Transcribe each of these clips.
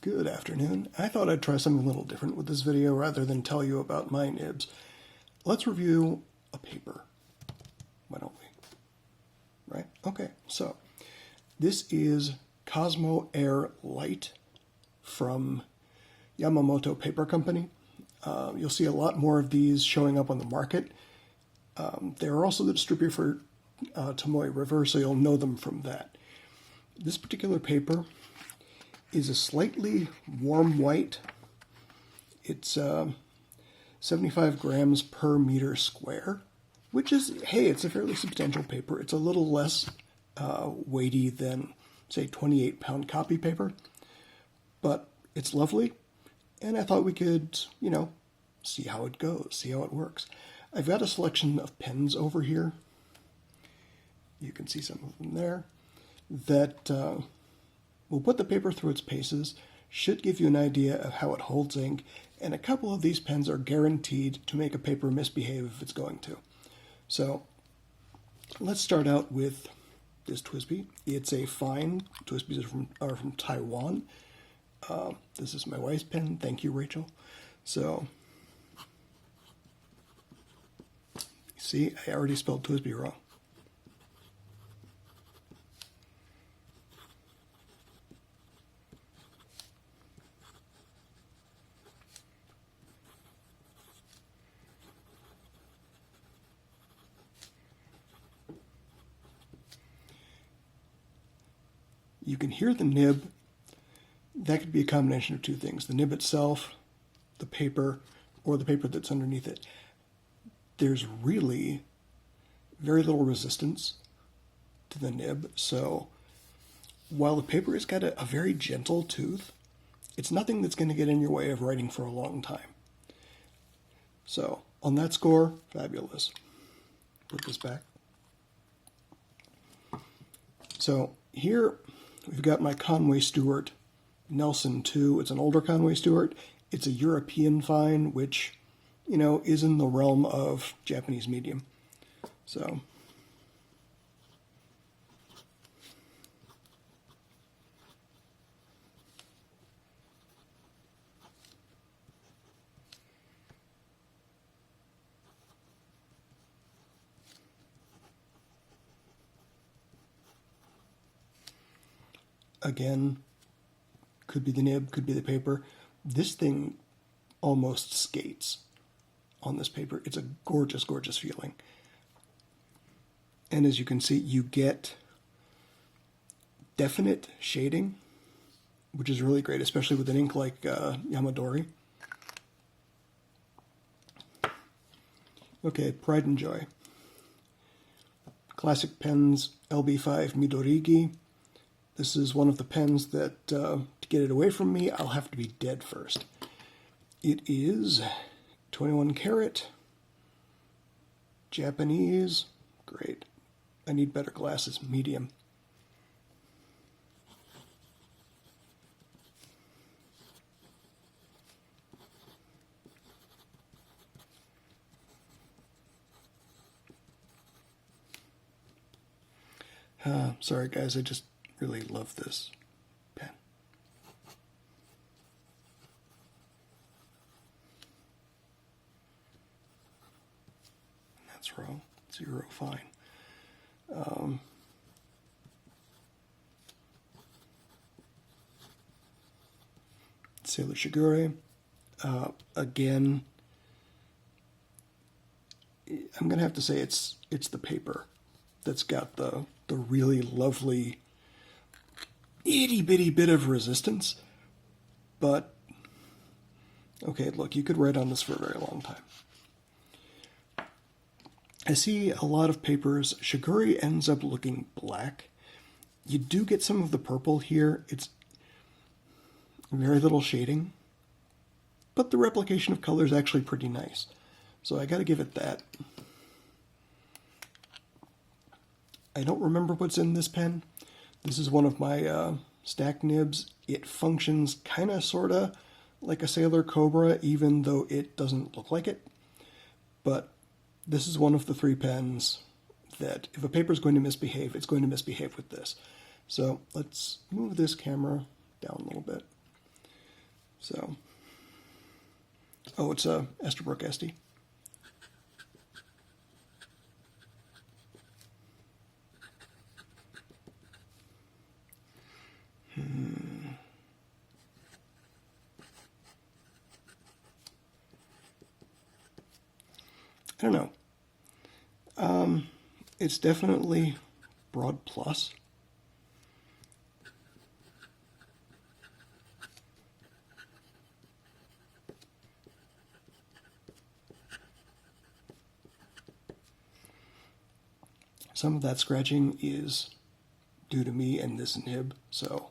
Good afternoon. I thought I'd try something a little different with this video rather than tell you about my nibs. Let's review a paper. Why don't we? Right? Okay, so this is Cosmo Air Light from Yamamoto Paper Company. You'll see a lot more of these showing up on the market. They're also the distributor for Tomoe River, so you'll know them from that. This particular paper is a slightly warm white. It's 75 grams per meter square, which is, hey, it's a fairly substantial paper. It's a little less weighty than, say, 28-pound copy paper, but it's lovely, and I thought we could, see how it goes, see how it works. I've got a selection of pens over here. You can see some of them there that will put the paper through its paces, should give you an idea of how it holds ink, and a couple of these pens are guaranteed to make a paper misbehave if it's going to. So let's start out with this TWSBI. It's a fine. TWSBIs are from Taiwan. This is my wife's pen. Thank you, Rachel. So, see, I already spelled TWSBI wrong. You can hear the nib. That could be a combination of two things. The nib itself, the paper, or the paper that's underneath it. There's really very little resistance to the nib, so while the paper has got a very gentle tooth, it's nothing that's going to get in your way of writing for a long time. So, on that score, fabulous. Put this back. So, here we've got my Conway Stewart Nelson 2. It's an older Conway Stewart. It's a European fine, which, is in the realm of Japanese medium. So, again, could be the nib, could be the paper. This thing almost skates on this paper. It's a gorgeous, gorgeous feeling. And as you can see, you get definite shading, which is really great, especially with an ink like Yamadori. Okay, Pride and Joy. Classic Pens LB5 Midorigi. This is one of the pens that, to get it away from me, I'll have to be dead first. It is 21 karat, Japanese, great. I need better glasses, medium. Sorry guys, I just really love this pen. That's wrong. 0 fine. Sailor Shigure. Again, I'm gonna have to say it's the paper that's got the really lovely itty bitty bit of resistance, but okay, look, you could write on this for a very long time. I see a lot of papers, Shigure ends up looking black. You do get some of the purple here. It's very little shading, but the replication of color is actually pretty nice. So I gotta give it that. I don't remember what's in this pen. This is one of my stack nibs. It functions kind of, sort of, like a Sailor Cobra, even though it doesn't look like it. But this is one of the 3 pens that, if a paper is going to misbehave, it's going to misbehave with this. So let's move this camera down a little bit. So, oh, it's a Esterbrook Esty. I don't know. It's definitely broad plus. Some of that scratching is due to me and this nib, so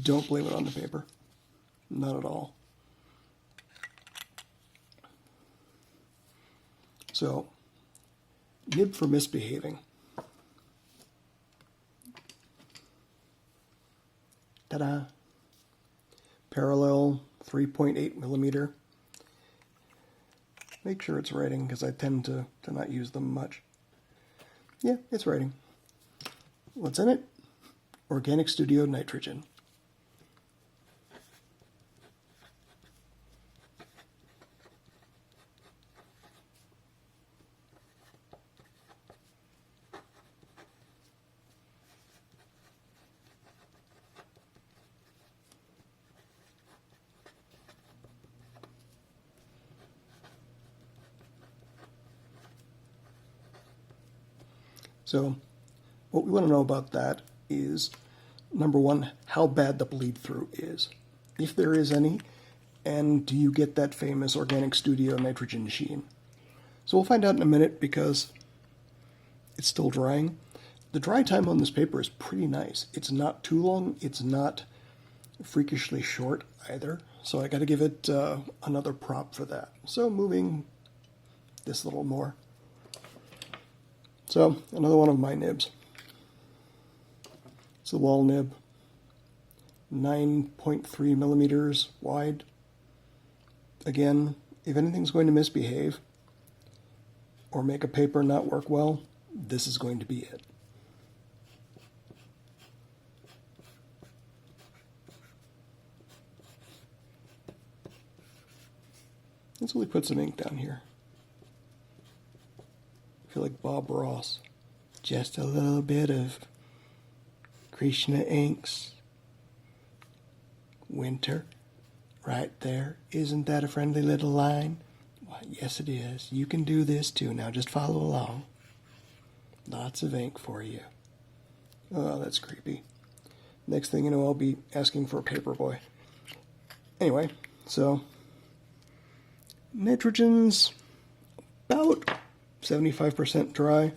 don't blame it on the paper. Not at all. So, nib for misbehaving. Ta-da! Parallel 3.8 millimeter. Make sure it's writing because I tend to not use them much. Yeah, it's writing. What's in it? Organic Studio Nitrogen. So, what we want to know about that is, number one, how bad the bleed through is, if there is any, and do you get that famous Organic Studio Nitrogen sheen. So we'll find out in a minute because it's still drying. The dry time on this paper is pretty nice. It's not too long, it's not freakishly short either, so I got to give it another prop for that. So moving this a little more. So, another one of my nibs. It's a wall nib, 9.3 millimeters wide. Again, if anything's going to misbehave or make a paper not work well, this is going to be it. Let's really put some ink down here. I feel like Bob Ross. Just a little bit of Krishna inks. Winter. Right there. Isn't that a friendly little line? Why, yes it is. You can do this too. Now just follow along. Lots of ink for you. Oh, that's creepy. Next thing you know, I'll be asking for a paperboy. Anyway, so nitrogen's about 75% dry.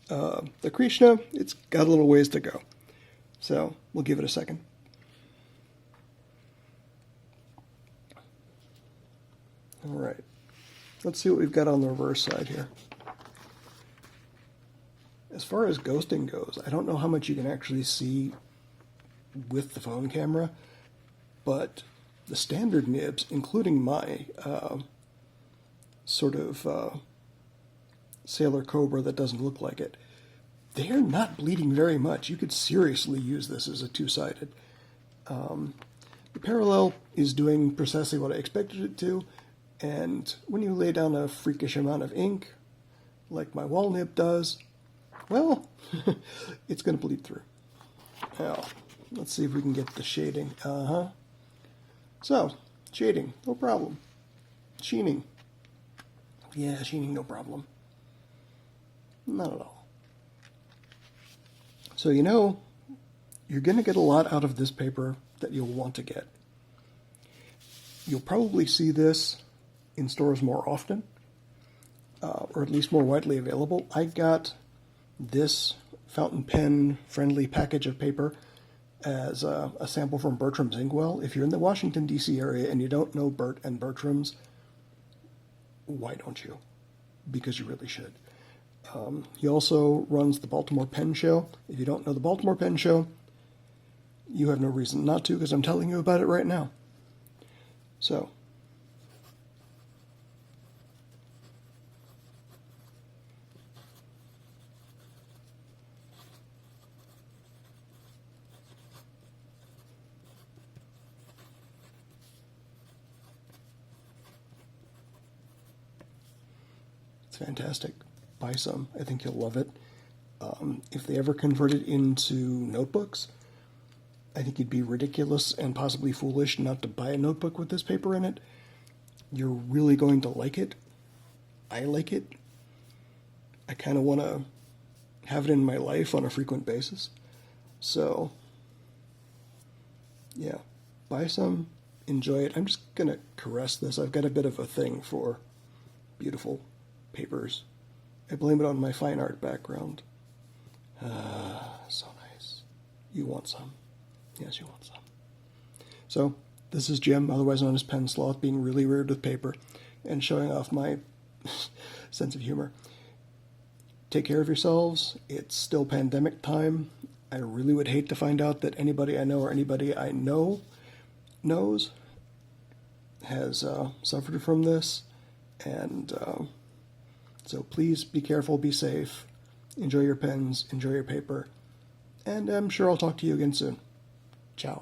The Krishna, it's got a little ways to go. So we'll give it a second. All right. Let's see what we've got on the reverse side here. As far as ghosting goes, I don't know how much you can actually see with the phone camera, but the standard nibs, including my sort of Sailor Cobra that doesn't look like it, they are not bleeding very much. You could seriously use this as a two-sided. The parallel is doing precisely what I expected it to, and when you lay down a freakish amount of ink, like my wall nib does, well, it's going to bleed through. Now, let's see if we can get the shading. So, shading, no problem. Sheening. Yeah, sheening, no problem. Not at all. So you know, you're going to get a lot out of this paper that you'll want to get. You'll probably see this in stores more often, or at least more widely available. I got this fountain pen friendly package of paper as a sample from Bertram's Inkwell. If you're in the Washington, D.C. area and you don't know Bert and Bertram's, why don't you? Because you really should. He also runs the Baltimore Pen Show. If you don't know the Baltimore Pen Show, you have no reason not to, because I'm telling you about it right now. So, It's fantastic. Buy some. I think you'll love it. If they ever convert it into notebooks, I think you'd be ridiculous and possibly foolish not to buy a notebook with this paper in it. You're really going to like it. I like it. I kind of want to have it in my life on a frequent basis. So, yeah, buy some, enjoy it. I'm just going to caress this. I've got a bit of a thing for beautiful papers. I blame it on my fine art background. So nice. You want some? Yes, you want some. So, this is Jim, otherwise known as PenSloth, being really weird with paper and showing off my sense of humor. Take care of yourselves. It's still pandemic time. I really would hate to find out that anybody I know or anybody I know knows has suffered from this. And so please be careful, be safe, enjoy your pens, enjoy your paper, and I'm sure I'll talk to you again soon. Ciao.